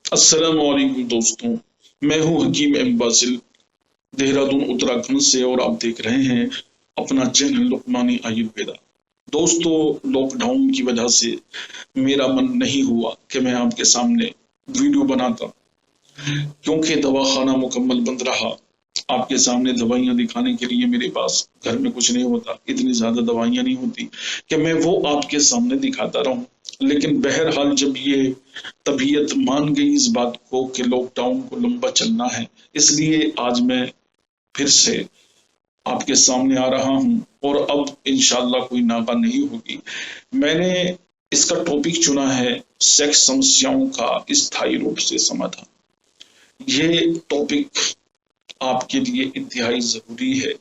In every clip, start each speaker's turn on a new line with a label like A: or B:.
A: अस्सलाम वालेकुम दोस्तों। मैं हूं हकीम एम बासिल, देहरादून उत्तराखंड से, और आप देख रहे हैं अपना चैनल लुकमानी आयुर्वेदा। दोस्तों, लॉकडाउन की वजह से मेरा मन नहीं हुआ कि मैं आपके सामने वीडियो बनाता, क्योंकि दवाखाना मुकम्मल बंद रहा। आपके सामने दवाइयां दिखाने के लिए मेरे पास घर में कुछ नहीं होता, इतनी ज्यादा दवाइयां नहीं होती कि मैं वो आपके सामने दिखाता रहूं। लेकिन बहरहाल जब ये तबीयत मान गई इस बात को कि लॉकडाउन को लंबा चलना है, इसलिए आज मैं फिर से आपके सामने आ रहा हूं। और अब इंशाल्लाह कोई नागा नहीं होगी। मैंने इसका टॉपिक चुना है सेक्स समस्याओं का स्थायी रूप से समाधान। ये टॉपिक आपके लिए इंतहाई जरूरी है।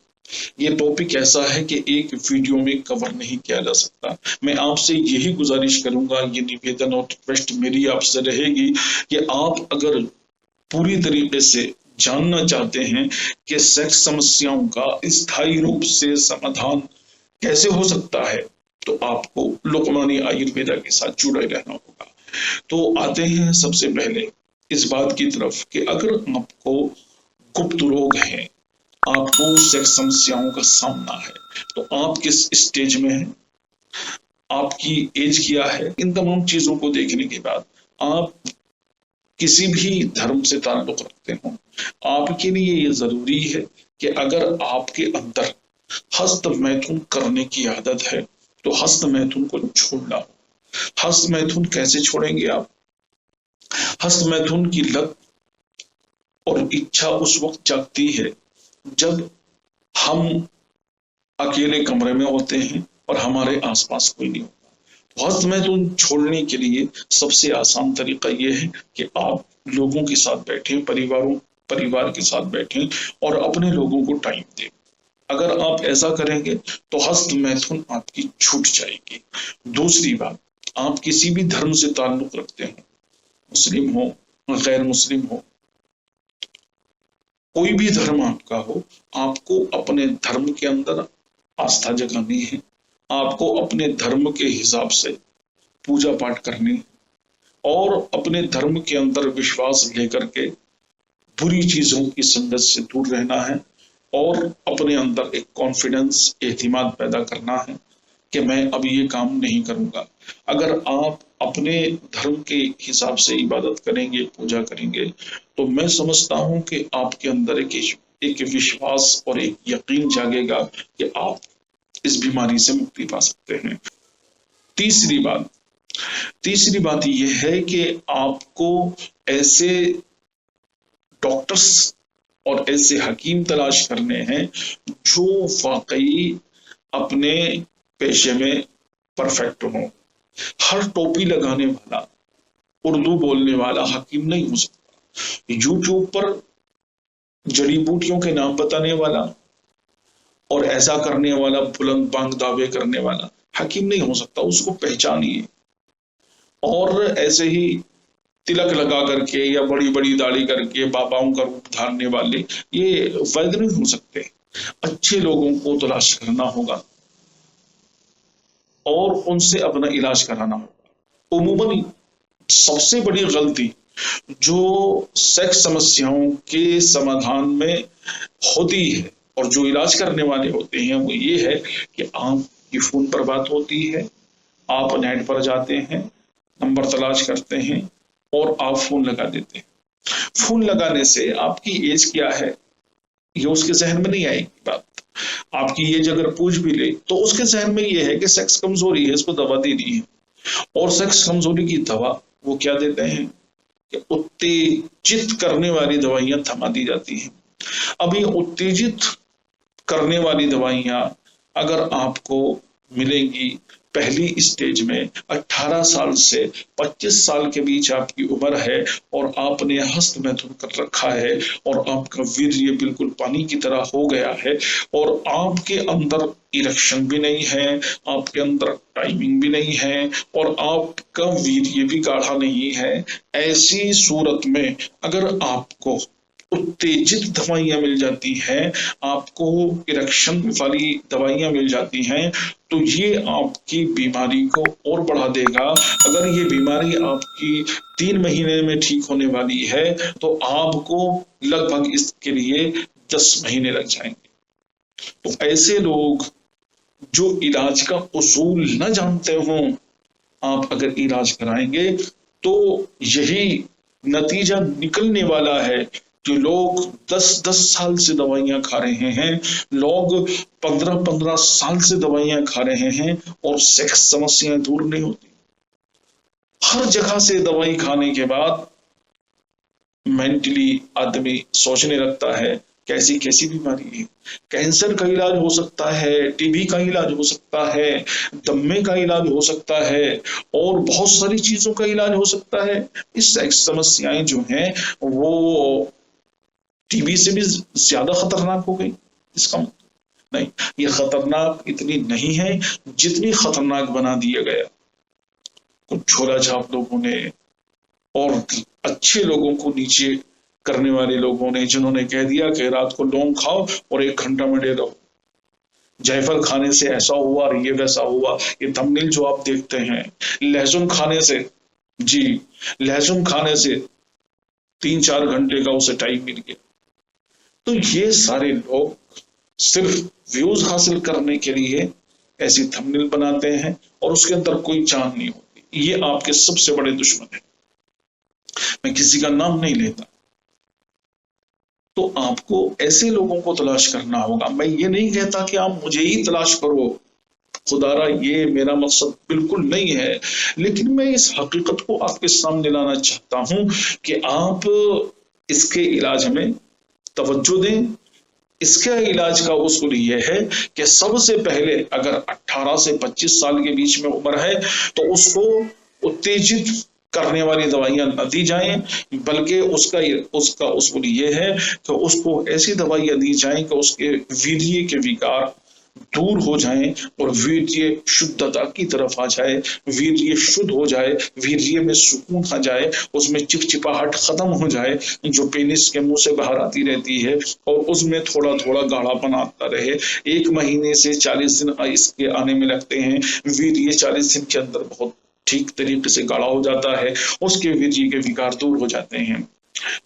A: ये टॉपिक ऐसा है कि एक वीडियो में कवर नहीं किया जा सकता। मैं आपसे यही गुजारिश करूंगा, ये निवेदन और रिक्वेस्ट मेरी आपसे रहेगी कि आप अगर पूरी तरीके से जानना चाहते हैं कि सेक्स समस्याओं का स्थायी रूप से समाधान कैसे हो सकता है, तो आपको लुकमानी आयुर्वेदा के साथ जुड़े रहना होगा। तो आते हैं सबसे पहले इस बात की तरफ कि अगर आपको गुप्त रोग है, आपको सेक्स समस्याओं का सामना है, तो आप किस स्टेज में हैं, आपकी एज क्या है, इन तमाम चीजों को देखने के बाद आप किसी भी धर्म से ताल्लुक रखते हो, आपके लिए ये जरूरी है कि अगर आपके अंदर हस्त मैथुन करने की आदत है, तो हस्त मैथुन को छोड़ना हो। हस्त मैथुन कैसे छोड़ेंगे आप? हस्त मैथुन की लत और इच्छा उस वक्त जागती है जब हम अकेले कमरे में होते हैं और हमारे आसपास कोई नहीं होता। हस्त मैथुन छोड़ने के लिए सबसे आसान तरीका यह है कि आप लोगों के साथ बैठें, परिवार के साथ बैठें और अपने लोगों को टाइम दें। अगर आप ऐसा करेंगे तो हस्त मैथुन आपकी छूट जाएगी। दूसरी बात, आप किसी भी धर्म से ताल्लुक रखते हो, मुस्लिम हो, गैर मुस्लिम हो, कोई भी धर्म आपका हो, आपको अपने धर्म के अंदर आस्था जगानी है। आपको अपने धर्म के हिसाब से पूजा पाठ करनी है और अपने धर्म के अंदर विश्वास लेकर के बुरी चीजों की संगत से दूर रहना है और अपने अंदर एक कॉन्फिडेंस, एतमाद पैदा करना है कि मैं अब ये काम नहीं करूंगा। अगर आप अपने धर्म के हिसाब से इबादत करेंगे, पूजा करेंगे, तो मैं समझता हूं कि आपके अंदर एक विश्वास और एक यकीन जागेगा कि आप इस बीमारी से मुक्ति पा सकते हैं। तीसरी बात तीसरी बात यह है कि आपको ऐसे डॉक्टर्स और ऐसे हकीम तलाश करने हैं जो वाकई अपने पेशे में परफेक्ट हो। हर टोपी लगाने वाला, उर्दू बोलने वाला हकीम नहीं हो सकता। यूट्यूब पर जड़ी बूटियों के नाम बताने वाला और ऐसा करने वाला, बुलंद बांग दावे करने वाला हकीम नहीं हो सकता। उसको पहचानिए। और ऐसे ही तिलक लगा करके या बड़ी बड़ी दाढ़ी करके बाबाओं का रूप धारने वाले ये वैध नहीं हो सकते। अच्छे लोगों को तलाश करना होगा और उनसे अपना इलाज कराना होगा। उमूमन सबसे बड़ी गलती जो सेक्स समस्याओं के समाधान में होती है और जो इलाज करने वाले होते हैं, वो ये है कि आपकी फोन पर बात होती है, आप नेट पर जाते हैं, नंबर तलाश करते हैं और आप फोन लगा देते हैं। फोन लगाने से आपकी एज क्या है ये उसके जहन में नहीं आएगी बात। आपकी एज अगर पूछ भी ले तो उसके जहन में ये है कि सेक्स कमजोरी है, इसको दवा देनी है। और सेक्स कमजोरी की दवा वो क्या देते हैं कि उत्तेजित करने वाली दवाइयां थमा दी जाती हैं। अब ये उत्तेजित करने वाली दवाइयां अगर आपको मिलेंगी पहली स्टेज में, 18 साल से 25 साल के बीच आपकी उम्र है और आपने हस्त मैथुन कर रखा है और आपका वीर्य बिल्कुल पानी की तरह हो गया है और आपके अंदर इरेक्शन भी नहीं है, आपके अंदर टाइमिंग भी नहीं है और आपका वीर्य भी गाढ़ा नहीं है, ऐसी सूरत में अगर आपको उत्तेजित दवाइयां मिल जाती हैं, आपको इरेक्शन वाली दवाइयां मिल जाती हैं, तो ये आपकी बीमारी को और बढ़ा देगा। अगर ये बीमारी आपकी 3 महीने में ठीक होने वाली है तो आपको लगभग इसके लिए 10 महीने लग जाएंगे। तो ऐसे लोग जो इलाज का उसूल न जानते हों, आप अगर इलाज कराएंगे तो यही नतीजा निकलने वाला है कि लोग 10-10 साल से दवाइयां खा रहे हैं, लोग 15-15 साल से दवाइयां खा रहे हैं और सेक्स समस्याएं दूर नहीं होती। हर जगह से दवाई खाने के बाद मेंटली आदमी सोचने लगता है कैसी कैसी बीमारी है। कैंसर का इलाज हो सकता है, टीबी का इलाज हो सकता है, दम्मे का इलाज हो सकता है और बहुत सारी चीजों का इलाज हो सकता है। इस सेक्स समस्याएं जो हैं वो टीबी से भी ज्यादा खतरनाक हो गई। इसका मतलब नहीं, ये खतरनाक इतनी नहीं है जितनी खतरनाक बना दिया गया कुछ झोला छाप लोगों ने और अच्छे लोगों को नीचे करने वाले लोगों ने, जिन्होंने कह दिया कि रात को लौंग खाओ और 1 घंटा में डे रहो, जायफल खाने से ऐसा हुआ और ये वैसा हुआ। ये थंबनेल जो आप देखते हैं, लहसुन खाने से, जी लहसुन खाने से 3-4 घंटे का उसे टाइम मिल गया। तो ये सारे लोग सिर्फ व्यूज हासिल करने के लिए ऐसी थंबनेल बनाते हैं और उसके अंदर कोई जान नहीं होती। ये आपके सबसे बड़े दुश्मन है। मैं किसी का नाम नहीं लेता। तो आपको ऐसे लोगों को तलाश करना होगा। मैं ये नहीं कहता कि आप मुझे ही तलाश करो, खुदारा ये मेरा मकसद बिल्कुल नहीं है, लेकिन मैं इस हकीकत को आपके सामने लाना चाहता हूं कि आप इसके इलाज में तवज्जो दें। इसके इलाज का उसूल ये है कि सबसे पहले अगर 18 से 25 साल के बीच में उम्र है तो उसको उत्तेजित करने वाली दवाइयां न दी जाएं, बल्कि उसका उसूल ये है कि उसको ऐसी दवाइयां दी जाएं कि उसके वीर्य के विकार दूर हो जाएं और वीर्य शुद्धता की तरफ आ जाए, वीर्य शुद्ध हो जाए, वीर्य में सुकून आ जाए, उसमें चिपचिपाहट खत्म हो जाए जो पेनिस के मुंह से बाहर आती रहती है और उसमें थोड़ा थोड़ा गाढ़ापन आता रहे। 1 महीने से 40 दिन इसके आने में लगते हैं। वीर्य 40 दिन के अंदर बहुत ठीक तरीके से गाढ़ा हो जाता है, उसके वीर्य के विकार दूर हो जाते हैं।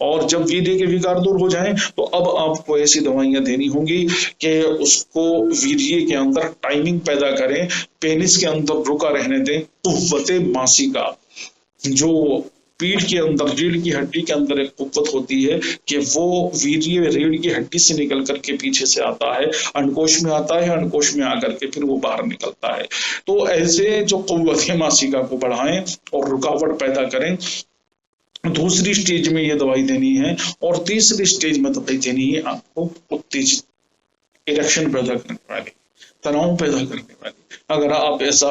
A: और जब वीर्य के विकार दूर हो जाएं तो अब आपको ऐसी दवाइयां देनी होंगी कि उसको वीर्य के अंदर टाइमिंग पैदा करें, पेनिस के अंदर रुका रहने दें। कुव्वते मासिका, जो पीठ के अंदर रीढ़ की हड्डी के अंदर एक कुव्वत होती है कि वो वीर्य रीढ़ की हड्डी से निकल करके पीछे से आता है, अंडकोश में आता है, अंडकोश में आकर के फिर वो बाहर निकलता है। तो ऐसे जो कुव्वते मासिका को बढ़ाएं और रुकावट पैदा करें। दूसरी स्टेज में ये दवाई देनी है और तीसरी स्टेज में दवाई देनी है आपको उत्तेजित, इरेक्शन पैदा करने वाली, तनाव पैदा करने वाली। अगर आप ऐसा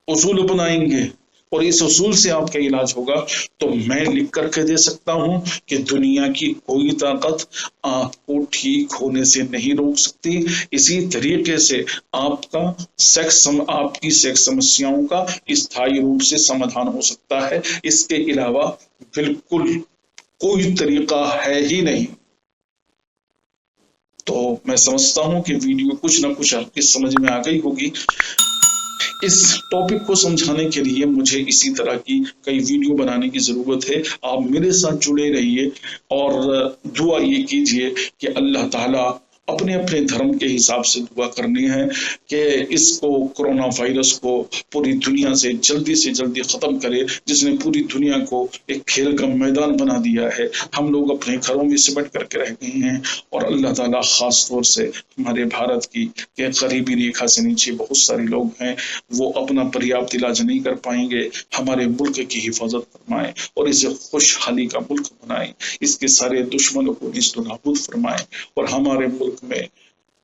A: उसूल अपनाएंगे और इस उसूल से आपका इलाज होगा तो मैं लिख करके दे सकता हूं कि दुनिया की कोई ताकत आपको ठीक होने से नहीं रोक सकती। इसी तरीके से आपकी सेक्स समस्याओं का स्थायी रूप से समाधान हो सकता है। इसके अलावा बिल्कुल कोई तरीका है ही नहीं। तो मैं समझता हूं कि वीडियो कुछ ना कुछ आपकी समझ में आ गई होगी। इस टॉपिक को समझाने के लिए मुझे इसी तरह की कई वीडियो बनाने की जरूरत है। आप मेरे साथ जुड़े रहिए और दुआ ये कीजिए कि अल्लाह ताला अपने अपने धर्म के हिसाब से दुआ करनी है कि इसको, कोरोना वायरस को पूरी दुनिया से जल्दी खत्म करे, जिसने पूरी दुनिया को एक खेल का मैदान बना दिया है। हम लोग अपने घरों में सिमट करके रह गए हैं और अल्लाह ताला खास तौर से हमारे भारत की के करीबी रेखा से नीचे बहुत सारे लोग हैं, वो अपना पर्याप्त इलाज नहीं कर पाएंगे। हमारे मुल्क की हिफाजत फरमाए और इसे खुशहाली का मुल्क बनाए, इसके सारे दुश्मनों को निस्त नाबूद फरमाए और हमारे मुल्क में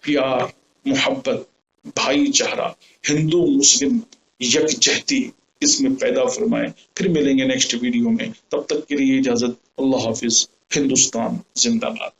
A: प्यार, मोहब्बत, भाईचारा, हिंदू मुस्लिम यकजहती इसमें पैदा फरमाए। फिर मिलेंगे नेक्स्ट वीडियो में, तब तक के लिए इजाजत। अल्लाह हाफिज। हिंदुस्तान जिंदाबाद।